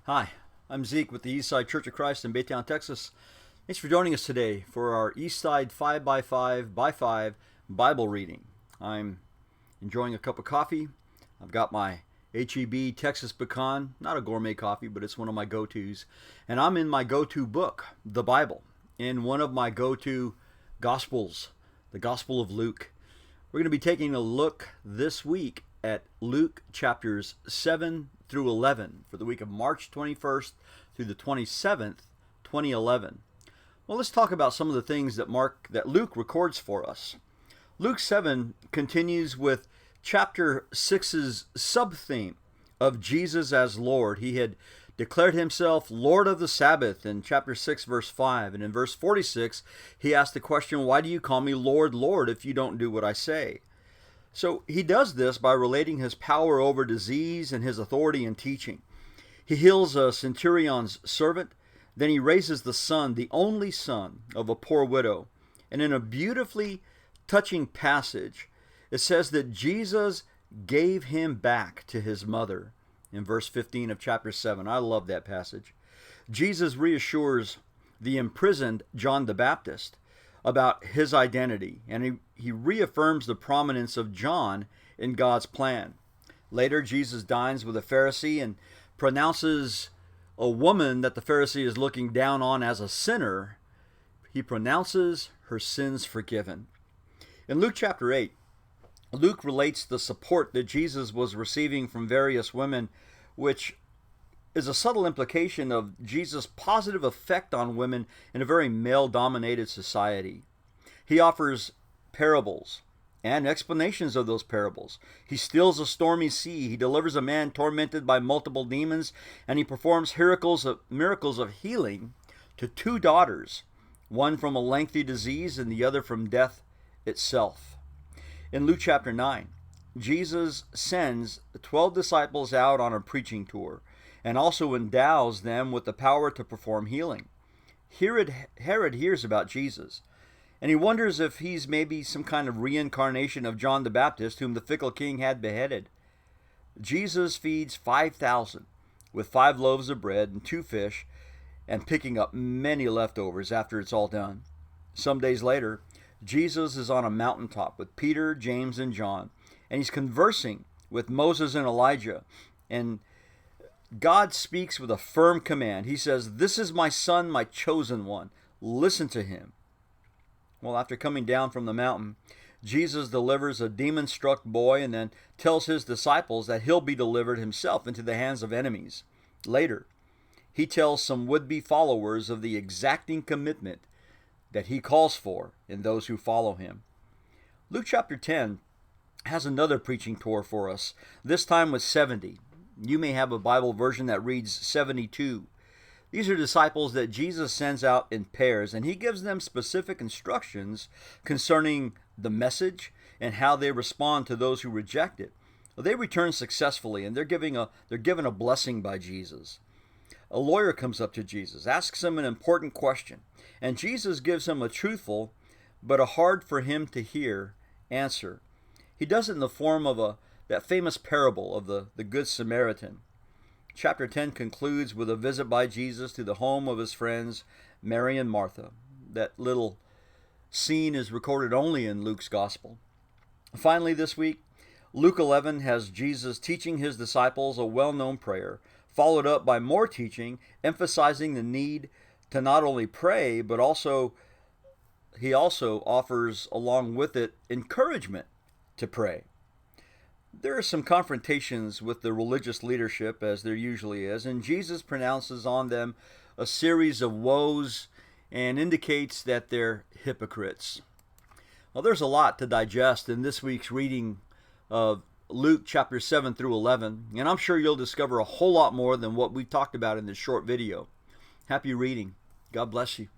Hi, I'm Zeke with the Eastside Church of Christ in Baytown, Texas. Thanks for joining us today for our Eastside 5 by 5 by 5 Bible reading. I'm enjoying a cup of coffee. I've got my HEB Texas Pecan, not a gourmet coffee, but it's one of my go-tos. And I'm in my go-to book, the Bible, in one of my go-to Gospels, the Gospel of Luke. We're going to be taking a look this week at Luke chapters 7 through 11 for the week of March 21st through the 27th, 2011. Well, let's talk about some of the things that Luke records for us. Luke 7 continues with chapter 6's sub-theme of Jesus as Lord. He had declared himself Lord of the Sabbath in chapter 6, verse 5. And in verse 46, he asked the question, "Why do you call me Lord, Lord, if you don't do what I say?" So he does this by relating his power over disease and his authority in teaching. He heals a centurion's servant, then he raises the son, the only son of a poor widow. And in a beautifully touching passage, it says that Jesus gave him back to his mother in verse 15 of chapter 7. I love that passage. Jesus reassures the imprisoned John the Baptist about his identity, and he reaffirms the prominence of John in God's plan. Later, Jesus dines with a Pharisee and pronounces a woman that the Pharisee is looking down on as a sinner. He pronounces her sins forgiven. In Luke chapter 8, Luke relates the support that Jesus was receiving from various women, which is a subtle implication of Jesus' positive effect on women in a very male-dominated society. He offers parables and explanations of those parables. He stills a stormy sea. He delivers a man tormented by multiple demons, and he performs miracles of healing to two daughters, one from a lengthy disease and the other from death itself. In Luke chapter 9, Jesus sends the 12 disciples out on a preaching tour and also endows them with the power to perform healing. Herod hears about Jesus, and he wonders if he's maybe some kind of reincarnation of John the Baptist, whom the fickle king had beheaded. Jesus feeds 5,000 with 5 loaves of bread and 2 fish, and picking up many leftovers after it's all done. Some days later, Jesus is on a mountaintop with Peter, James, and John, and he's conversing with Moses and Elijah, and God speaks with a firm command. He says, "This is my son, my chosen one. Listen to him." Well, after coming down from the mountain, Jesus delivers a demon-struck boy and then tells his disciples that he'll be delivered himself into the hands of enemies. Later, he tells some would-be followers of the exacting commitment that he calls for in those who follow him. Luke chapter 10 has another preaching tour for us, this time with 70. You may have a Bible version that reads 72. These are disciples that Jesus sends out in pairs, and he gives them specific instructions concerning the message and how they respond to those who reject it. Well, they return successfully, and they're given a blessing by Jesus. A lawyer comes up to Jesus, asks him an important question, and Jesus gives him a truthful but a hard for him to hear answer. He does it in the form of that famous parable of the Good Samaritan. Chapter 10 concludes with a visit by Jesus to the home of his friends, Mary and Martha. That little scene is recorded only in Luke's Gospel. Finally, this week, Luke 11 has Jesus teaching his disciples a well-known prayer, followed up by more teaching, emphasizing the need to not only pray, but he also offers along with it encouragement to pray. There are some confrontations with the religious leadership, as there usually is, and Jesus pronounces on them a series of woes and indicates that they're hypocrites. Well, there's a lot to digest in this week's reading of Luke chapter 7 through 11, and I'm sure you'll discover a whole lot more than what we talked about in this short video. Happy reading. God bless you.